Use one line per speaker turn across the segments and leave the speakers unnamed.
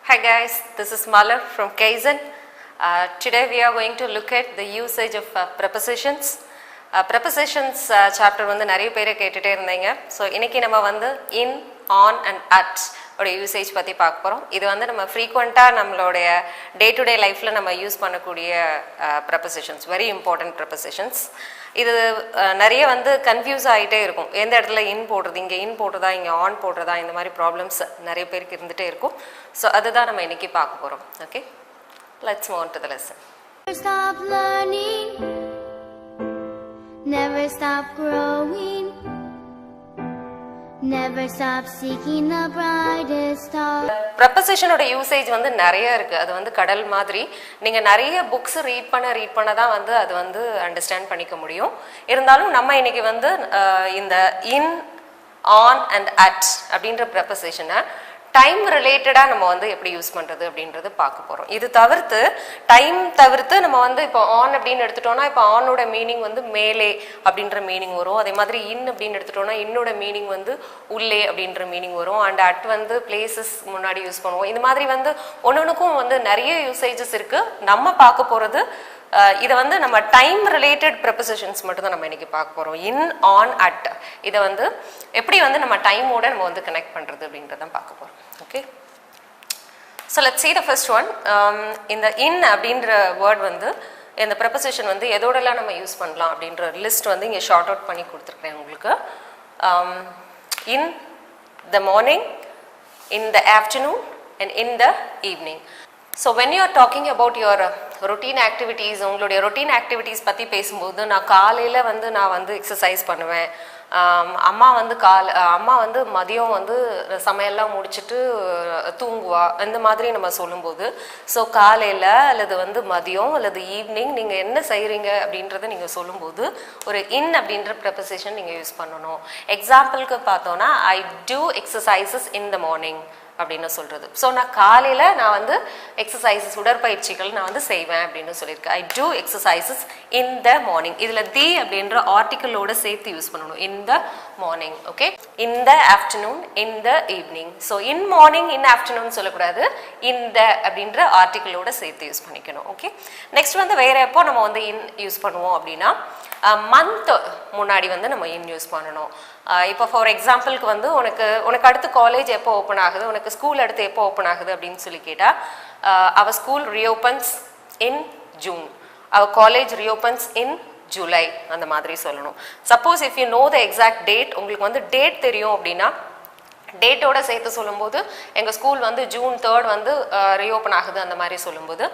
Hi guys, this is Mala from Kaizen. Today we are going to look at the usage of prepositions. Prepositions chapter வந்து நிறைய பேரை கேட்டுட்டே இருந்தீங்க. So இன்னைக்கு நம்ம வந்து in, on and at உடைய யூசேஜ் பற்றி பார்க்க போகிறோம். இது வந்து நம்ம ஃப்ரீக்வெண்ட்டாக நம்மளுடைய டே டு டே லைஃப்பில் நம்ம யூஸ் பண்ணக்கூடிய ப்ரெப்பசிஷன்ஸ், வெரி இம்பார்ட்டன்ட் ப்ரெப்பசிஷன்ஸ். இது நிறைய வந்து கன்ஃபியூஸ் ஆகிட்டே இருக்கும். எந்த இடத்துல இன் போடுறது, இங்கே இன் போடுறதா, இங்கே ஆன் போடுறதா, இந்த மாதிரி ப்ராப்ளம்ஸ் நிறைய பேருக்கு இருந்துகிட்டே இருக்கும். ஸோ அதுதான் நம்ம இன்னைக்கு பார்க்க போகிறோம். Okay, let's move on to the lesson.
Stop learning, never stop growing, never stop seeking the brightest star.
ப்ரெப்பசிஷனோட யூசேஜ் வந்து நிறைய இருக்குது. அது வந்து கடல் மாதிரி. நீங்கள் நிறைய புக்ஸ் ரீட் பண்ண தான் வந்து அது வந்து அண்டர்ஸ்டாண்ட் பண்ணிக்க முடியும். இருந்தாலும் நம்ம இன்னைக்கு வந்து இந்த இன், ஆன் அண்ட் அட் அப்படின்ற ப்ரெப்பசிஷனை டைம் ரிலேட்டடாக நம்ம வந்து எப்படி யூஸ் பண்ணுறது அப்படின்றது பார்க்க போகிறோம். இது தவிர்த்து டைம் தவிர்த்து நம்ம வந்து இப்போ ஆன் அப்படின்னு எடுத்துட்டோம்னா இப்போ ஆனோட மீனிங் வந்து மேலே அப்படின்ற மீனிங் வரும். அதே மாதிரி இன் அப்படின்னு எடுத்துட்டோம்னா இன்னோட மீனிங் வந்து உள்ளே அப்படின்ற மீனிங் வரும். அண்ட் அட் வந்து பிளேசஸ் முன்னாடி யூஸ் பண்ணுவோம். இந்த மாதிரி வந்து ஒன்னொன்றுக்கும் வந்து நிறைய யூசேஜஸ் இருக்குது. நம்ம பார்க்க போகிறது இதை வந்து நம்ம டைம் ரிலேட்டட் ப்ரெப்பசிஷன்ஸ் மட்டும் தான் நம்ம இன்னைக்கு பார்க்க போகிறோம். இன், ஆன், அட் இதை வந்து எப்படி வந்து நம்ம டைமோட நம்ம வந்து கனெக்ட் பண்ணுறது அப்படின்றதான் பார்க்க போகிறோம். Okay, so let's see the first one. இந்த இன் அப்படின்ற வேர்ட் வந்து இந்த ப்ரெப்பசிஷன் வந்து எதோடலாம் நம்ம யூஸ் பண்ணலாம் அப்படின்ற லிஸ்ட் வந்து இங்கே ஷார்ட் அவுட் பண்ணி கொடுத்துருக்கேன் உங்களுக்கு. In the morning, in the afternoon and in the evening. So when you are talking about your routine activities, உங்களுடைய ரொட்டீன் ஆக்டிவிட்டீஸ் பற்றி பேசும்போது நான் காலையில் வந்து நான் வந்து எக்ஸசைஸ் பண்ணுவேன், அம்மா வந்து மதியம் வந்து சமையல்லாம் முடிச்சுட்டு தூங்குவா, இந்த மாதிரி நம்ம சொல்லும்போது ஸோ காலையில் அல்லது வந்து மதியம் அல்லது ஈவினிங் நீங்கள் என்ன செய்கிறீங்க அப்படின்றத நீங்கள் சொல்லும்போது ஒரு இன் அப்படின்ற ப்ரெப்பசிஷன் நீங்கள் யூஸ் பண்ணணும். எக்ஸாம்பிளுக்கு பார்த்தோன்னா I do exercises in the morning அப்படின்னு சொல்கிறது. ஸோ நான் காலையில் நான் வந்து எக்ஸசைசஸ், உடற்பயிற்சிகள் நான் வந்து செய்வேன் அப்படின்னு சொல்லியிருக்கேன். I do exercises in the morning. இதில் தி அப்படின்ற ஆர்டிக்கலோட சேர்த்து யூஸ் பண்ணணும். In the morning, okay. In the afternoon, in the evening. So in morning, in afternoon சொல்லக்கூடாது, இன் த அப்படின்ற ஆர்டிக்கலோட சேர்த்து யூஸ் பண்ணிக்கணும். ஓகே, நெக்ஸ்ட் வந்து வேற எப்போ நம்ம வந்து இன் யூஸ் பண்ணுவோம் அப்படின்னா மந்த் முன்னாடி வந்து நம்ம இன் யூஸ் பண்ணணும். இப்போ ஃபார் எக்ஸாம்பிளுக்கு வந்து உனக்கு அடுத்து காலேஜ் எப்போ ஓப்பன் ஆகுது, உனக்கு ஸ்கூல் அடுத்து எப்போ ஓப்பன் ஆகுது அப்படின்னு சொல்லி கேட்டால் our school reopens in June, our college reopens in July, அந்த மாதிரி சொல்லணும். Suppose if you know the exact date, உங்களுக்கு வந்து டேட் தெரியும் அப்படின்னா டேட்டோட சேர்த்து சொல்லும்போது எங்கள் ஸ்கூல் வந்து ஜூன் 3 வந்து ரீஓப்பன் ஆகுது அந்த மாதிரி சொல்லும்போது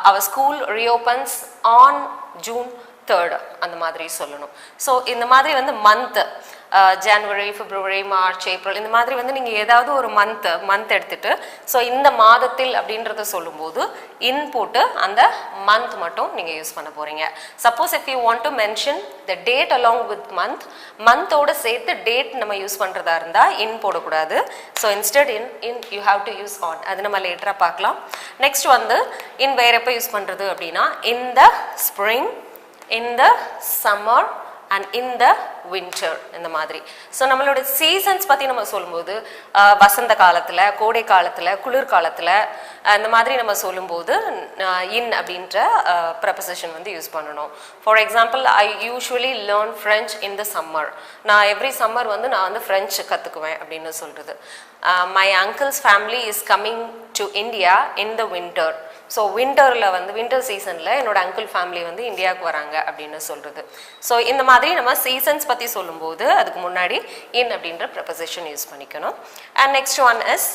அவர் ஸ்கூல் ரீஓப்பன்ஸ் ஆன் ஜூன் 3 அந்த மாதிரி சொல்லணும். ஸோ இந்த மாதிரி வந்து மந்த் ஜனவரி, பிப்ரவரி, மார்ச், ஏப்ரல், இந்த மாதிரி வந்து நீங்கள் ஏதாவது ஒரு மந்த் எடுத்துட்டு ஸோ இந்த மாதத்தில் அப்படின்றத சொல்லும்போது இன் போட்டு அந்த மந்த் மட்டும் நீங்கள் யூஸ் பண்ண போகிறீங்க. Suppose if you want to mention the date along with மந்தோட சேர்த்து டேட் நம்ம யூஸ் பண்ணுறதா இருந்தால் இன் போடக்கூடாது. So instead in you have to use on. அது நம்ம லேட்டராக பார்க்கலாம். நெக்ஸ்ட் வந்து இன் வேற எப்போ யூஸ் பண்ணுறது அப்படின்னா in the spring, in the summer and in the winter, இந்த மாதிரி. ஸோ நம்மளோட சீசன்ஸ் பற்றி நம்ம சொல்லும்போது வசந்த காலத்தில், கோடை காலத்தில், குளிர்காலத்தில் இந்த மாதிரி நம்ம சொல்லும்போது இன் அப்படின்ற ப்ரெப்பசிஷன் வந்து யூஸ் பண்ணணும். For example I usually learn French in the summer. நான் எவ்ரி சம்மர் வந்து நான் வந்து ஃப்ரெஞ்ச் கற்றுக்குவேன் அப்படின்னு சொல்கிறது. My uncle's family is coming to India in the winter. So வின்டரில் வந்து வின்டர் சீசனில் என்னோட அங்கிள் ஃபேமிலி வந்து இந்தியாவுக்கு வராங்க அப்படின்னு சொல்கிறது. ஸோ இந்த மாதிரி நம்ம சீசன்ஸ் பற்றி சொல்லும்போது அதுக்கு முன்னாடி இன் அப்படின்ற ப்ரெப்பசிஷன் யூஸ் பண்ணிக்கணும். And next one is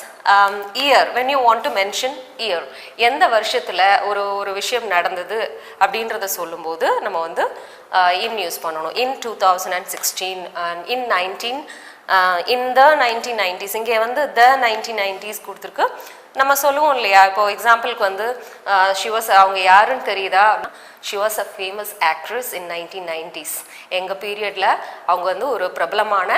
year. When you want to mention year, எந்த வருஷத்தில் ஒரு விஷயம் நடந்தது அப்படின்றத சொல்லும்போது நம்ம வந்து இன் யூஸ் பண்ணணும். இன் 2016, இன் 1990s. இங்கே வந்து த 1990s கொடுத்துருக்கு. நம்ம சொல்லுவோம் இல்லையா, இப்போ எக்ஸாம்பிளுக்கு வந்து அவங்க யாருன்னு தெரியுதா, she was a famous actress in 1990s. எங்கள் பீரியடில் அவங்க வந்து ஒரு பிரபலமான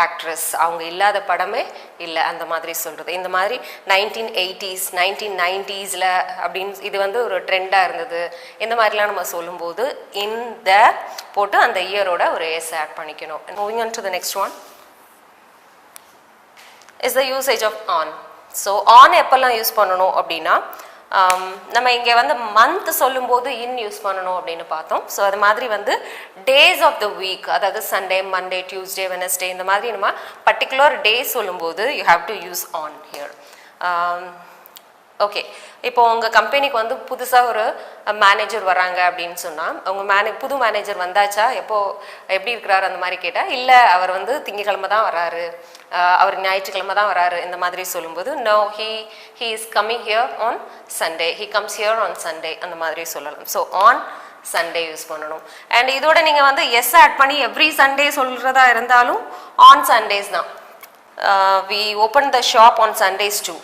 ஆக்ட்ரஸ், அவங்க இல்லாத படமே இல்லை, அந்த மாதிரி சொல்கிறது. இந்த மாதிரி 1980s 1990s அப்படின்னு இது வந்து ஒரு ட்ரெண்டாக இருந்தது. இந்த மாதிரிலாம் நம்ம சொல்லும்போது இன் த போட்டு அந்த இயரோட ஒரு எஸ் ஆட் பண்ணிக்கணும். Moving on to the next one is the usage of on. So on எப்போல்லாம் யூஸ் பண்ணணும் அப்படின்னா நம்ம இங்கே வந்து மந்த் சொல்லும்போது இன் யூஸ் பண்ணணும் அப்படின்னு பார்த்தோம். ஸோ அது மாதிரி வந்து டேஸ் ஆஃப் த வீக், அதாவது சண்டே, மண்டே, டியூஸ்டே, வெனஸ்டே, இந்த மாதிரி நம்ம பர்டிகுலர் டே சொல்லும்போது you have to use on here. Okay, இப்போ உங்கள் கம்பெனிக்கு வந்து புதுசாக ஒரு மேனேஜர் வராங்க அப்படின்னு சொன்னால், அவங்க புது மேனேஜர் வந்தாச்சா, எப்படி இருக்கிறாரு அந்த மாதிரி கேட்டால், இல்லை அவர் வந்து திங்கக்கிழமை தான் வராரு, அவர் ஞாயிற்றுக்கிழமை தான் வராரு, இந்த மாதிரி சொல்லும்போது no, he is coming here on Sunday, he comes here on Sunday, அந்த மாதிரி சொல்லலாம். ஸோ ஆன் சண்டே யூஸ் பண்ணணும். அண்ட் இதோட நீங்கள் வந்து எஸ் ஆட் பண்ணி எவ்ரி சண்டே சொல்கிறதா இருந்தாலும் ஆன் சண்டேஸ் தான். We open the shop on Sundays too,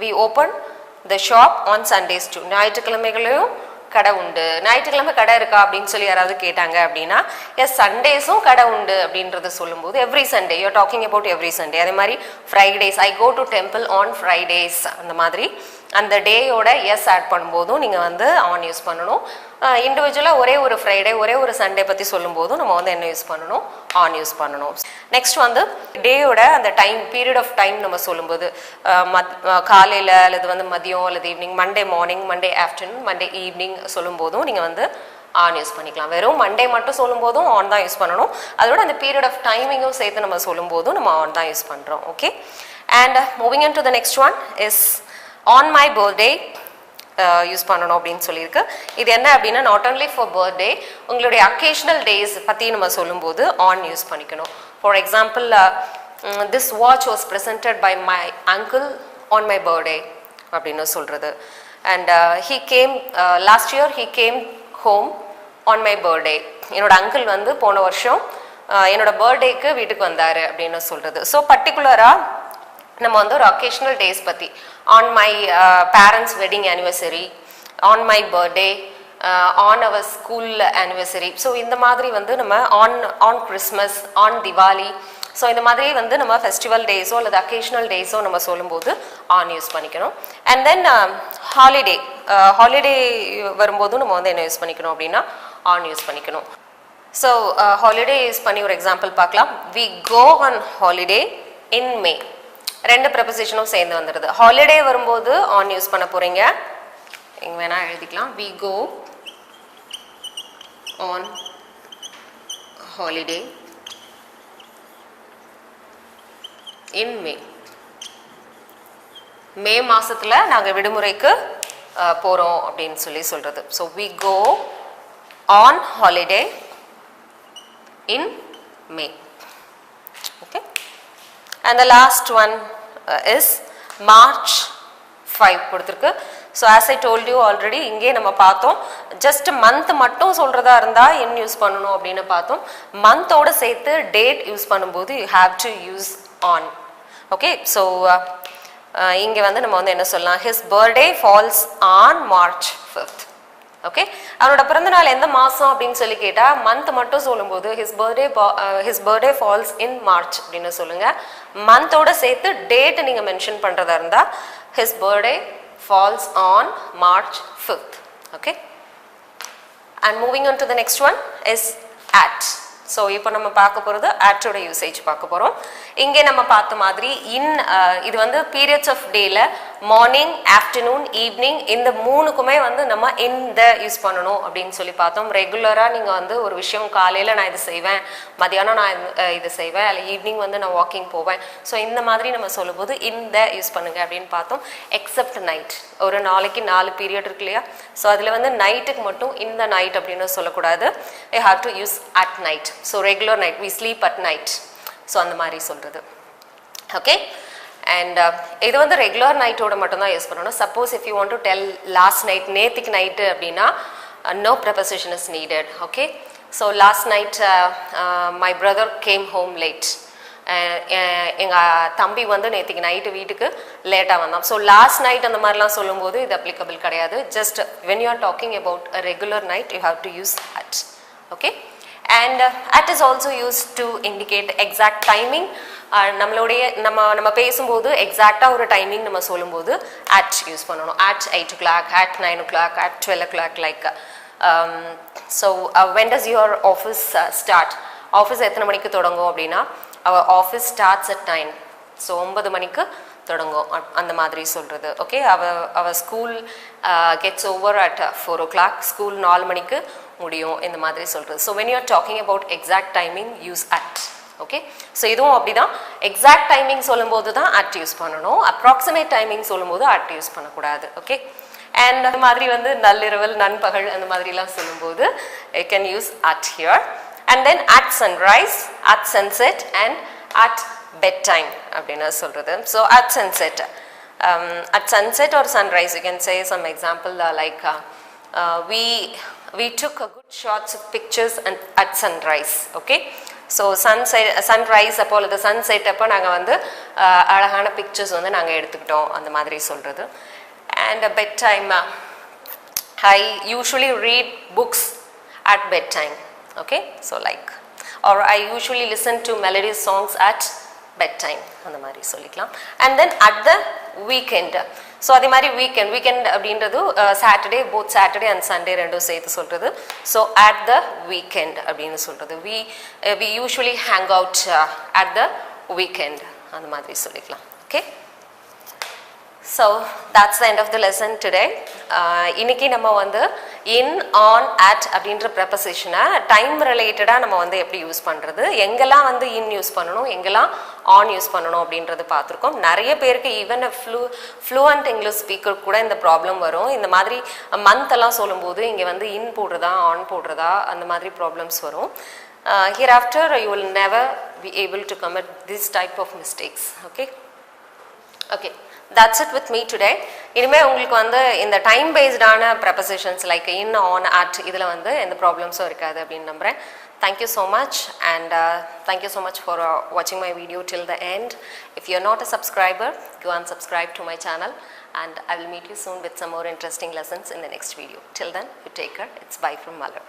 we open the shop on Sundays too. ஞாயிற்றுக்கிழமைகளையும் கடை உண்டு. ஞாயிற்றுக்கிழமை கடை இருக்கா அப்படின்னு சொல்லி யாராவது கேட்டாங்க அப்படின்னா எஸ், சண்டேஸும் கடை உண்டு அப்படின்றத சொல்லும்போது every Sunday, you're talking about every Sunday. அதே மாதிரி Fridays, I go to temple on Fridays, அந்த மாதிரி அந்த டேயோட எஸ் ஆட் பண்ணும்போதும் நீங்கள் வந்து ஆன் யூஸ் பண்ணணும். இண்டிவிஜுவலாக ஒரே ஒரு ஃப்ரைடே, ஒரே ஒரு சண்டே பற்றி சொல்லும்போதும் நம்ம வந்து என்ன யூஸ் பண்ணணும், ஆன் யூஸ் பண்ணணும். நெக்ஸ்ட் வந்து டேயோட அந்த டைம், பீரியட் ஆஃப் டைம் நம்ம சொல்லும்போது காலையில் அல்லது வந்து மதியம் அல்லது evening, Monday morning, Monday afternoon, Monday evening சொல்லும்போதும் நீங்கள் வந்து ஆன் யூஸ் பண்ணிக்கலாம். வெறும் மண்டே மட்டும் சொல்லும்போதும் ஆன் தான் யூஸ் பண்ணணும். அதோட அந்த பீரியட் ஆஃப் டைமிங்கும் சேர்த்து நம்ம சொல்லும்போதும் நம்ம ஆன் தான் யூஸ் பண்ணுறோம். Okay, and moving in to the next one is on my birthday use பண்ணணும் அப்படின்னு சொல்லியிருக்கு. இது என்ன அப்படின்னா, நாட் ஓன்லி ஃபார் பர்த்டே, உங்களுடைய அக்கேஷனல் டேஸ் பற்றி நம்ம சொல்லும்போது ஆன் யூஸ் பண்ணிக்கணும். For example, this watch was presented by my uncle on my birthday அப்படின்னு சொல்கிறது. And he came last year, he came home on my birthday. என்னோட uncle வந்து போன வருஷம் என்னோட பர்த்டேக்கு வீட்டுக்கு வந்தார் அப்படின்னு சொல்கிறது. ஸோ பர்டிகுலராக நம்ம வந்து ஒரு அக்கேஷனல் டேஸ் பற்றி, on my parents wedding anniversary, on my birthday, on our school anniversary, so இந்த மாதிரி வந்து நம்ம on Christmas, on Diwali, so இந்த மாதிரி வந்து நம்ம ஃபெஸ்டிவல் டேஸோ அல்லது அக்கேஷனல் டேஸோ நம்ம சொல்லும்போது ஆன் யூஸ் பண்ணிக்கணும். அண்ட் தென் ஹாலிடே வரும்போதும் நம்ம வந்து என்ன யூஸ் பண்ணிக்கணும் அப்படின்னா ஆன் யூஸ் பண்ணிக்கணும். ஸோ ஹாலிடே யூஸ் பண்ணி ஒரு எக்ஸாம்பிள் பார்க்கலாம். We go on holiday in மே, ரெண்டு ப்ரெபோசிஷனும் சேர்ந்து வந்துடுது. ஹாலிடே வரும்போது ஆன் யூஸ் பண்ண போகிறீங்க, இங்கே வேணால் எழுதிக்கலாம். We go on holiday in May. மே மாதத்தில் நாங்கள் விடுமுறைக்கு போகிறோம் அப்படின்னு சொல்லி சொல்கிறது. So we go on holiday in May. Okay, and the last one is March 5 கொடுத்திருக்கு. So as I told you already, இங்கே நம்ம பார்த்தோம் ஜஸ்ட் மந்த் மட்டும் சொல்கிறதா இருந்தால் என் யூஸ் பண்ணணும் அப்படின்னு பார்த்தோம். மந்தோட சேர்த்து டேட் யூஸ் பண்ணும்போது you have to use on. Okay, so இங்கே வந்து நம்ம வந்து என்ன சொல்லலாம், his birthday falls on March 5th. Okay, அவரோட பிறந்தநாள் எந்த மாதம் அப்படின்னு சொல்லி கேட்டால் மந்த் மட்டும் சொல்லும்போது his birthday falls in March அப்படின்னு சொல்லுங்கள். மந்தோட சேர்த்து டேட் நீங்கள் மென்ஷன் பண்ணுறதா இருந்தால் his birthday falls on March 5th. Okay, and moving on to the next one is at. So இப்போ நம்ம பார்க்க போகிறது ஆட்டோட யூசேஜ் பார்க்க போகிறோம். இங்கே நம்ம பார்த்த மாதிரி இது வந்து பீரியட்ஸ் ஆஃப் டேல மார்னிங், ஆஃப்டர்நூன், ஈவினிங், இந்த மூணுக்குமே வந்து நம்ம இந்த யூஸ் பண்ணணும் அப்படின்னு சொல்லி பார்த்தோம். ரெகுலராக நீங்கள் வந்து ஒரு விஷயம் காலையில் நான் இது செய்வேன், மதியானம் நான் இது செய்வேன், இல்லை ஈவினிங் வந்து நான் வாக்கிங் போவேன், ஸோ இந்த மாதிரி நம்ம சொல்லும்போது இந்த யூஸ் பண்ணுங்க அப்படின்னு பார்த்தோம். எக்ஸப்ட் நைட், ஒரு நாளைக்கு 4 பீரியட் இருக்கு இல்லையா, ஸோ அதில் வந்து நைட்டுக்கு மட்டும் இந்த நைட் அப்படின்னு சொல்லக்கூடாது. You have to use at night. So regular night, we sleep at night, so அந்த மாதிரி சொல்கிறது. ஓகே, அண்ட் இது வந்து ரெகுலர் நைட்டோட மட்டும்தான் யூஸ் பண்ணணும். Suppose if you want to tell last night, நேற்றுக்கு நைட்டு அப்படின்னா no preposition is needed. Okay, so last night my brother came home late, எங்கள் தம்பி வந்து நேற்றுக்கு நைட்டு வீட்டுக்கு லேட்டாக வந்தான். ஸோ லாஸ்ட் நைட் அந்த மாதிரிலாம் சொல்லும்போது இது அப்ளிகபிள் கிடையாது. Just when you are talking about a regular night you have to use at. Okay, and at is also used to indicate exact timing. நம்மளுடைய நம்ம பேசும்போது எக்ஸாக்டாக ஒரு டைமிங் நம்ம சொல்லும்போது at யூஸ் பண்ணணும். at 8 o'clock, at 9 o'clock, at 12 o'clock like. So when does your office start? Office எத்தனை மணிக்கு தொடங்கும் அப்படின்னா our office starts at 9. So 9 மணிக்கு தொடங்கும் அந்த மாதிரி சொல்கிறது. ஓகே, அவ school gets over at 4 o'clock, school 4 மணிக்கு முடியும், இந்த மாதிரி சொல்கிறது. So when you are talking about exact timing use at. Okay, so இதுவும் அப்படிதான். எக்ஸாக்ட் டைமிங் சொல்லும்போது தான் அட் யூஸ் பண்ணணும், அப்ராக்சிமேட் டைமிங் சொல்லும்போது அட் யூஸ் பண்ணக்கூடாது. ஓகே, அண்ட் அந்த மாதிரி வந்து நள்ளிரவல், நண்பகல் அந்த மாதிரிலாம் சொல்லும்போது you can use at here. And then at sunrise, at sunset and at bedtime அப்படின்னு சொல்கிறது. So at sunset or sunrise you can say some example like we took a good shots of pictures and at sunrise. Okay, so sunrise அப்போ அல்லது sunset அப்போ நாங்கள் வந்து அழகான pictures வந்து நாங்கள் எடுத்துக்கிட்டோம், அந்த மாதிரி சொல்கிறது. And bed time, I usually read books at bedtime. Okay, so like, or I usually listen to melodious songs at bedtime, அந்த மாதிரி சொல்லிக்கலாம். And then at the weekend, so அதே மாதிரி வீக்கெண்ட் அப்படின்றது Saturday, both Saturday and Sunday ரெண்டும் சேர்த்து சொல்கிறது. So at the weekend அப்படின்னு சொல்கிறது. we usually hang out at the weekend, அந்த மாதிரி சொல்லிக்கலாம். Okay, so that's the end of the lesson today. இன்னைக்கு நம்ம வந்து இன், ஆன், அட் அப்படின்ற ப்ரெப்பசிஷனை டைம் ரிலேட்டடாக நம்ம வந்து எப்படி யூஸ் பண்ணுறது, எங்கெல்லாம் வந்து இன் யூஸ் பண்ணணும், எங்கெல்லாம் ஆன் யூஸ் பண்ணணும் அப்படின்றது பார்த்துருக்கோம். நிறைய பேருக்கு ஈவன் ஃப்ளூவன்ட் இங்கிலீஷ் ஸ்பீக்கர் கூட இந்த ப்ராப்ளம் வரும். இந்த மாதிரி மந்த் எல்லாம் சொல்லும்போது இங்கே வந்து இன் போடுறதா ஆன் போடுறதா அந்த மாதிரி ப்ராப்ளம்ஸ் வரும். Hereafter you will never be able to commit this type of mistakes. Okay, that's it with me today. இனிமேல் உங்களுக்கு வந்து இந்த டைம் பேஸ்டான prepositions like in, on, at இதில் வந்து எந்த ப்ராப்ளம்ஸும் இருக்காது அப்படின்னு நம்புகிறேன். Thank you so much, and thank you so much for watching my video till the end. If you're not a subscriber, go and subscribe to my channel, and I will meet you soon with some more interesting lessons in the next video. Till then, you take care. It's bye from Malar.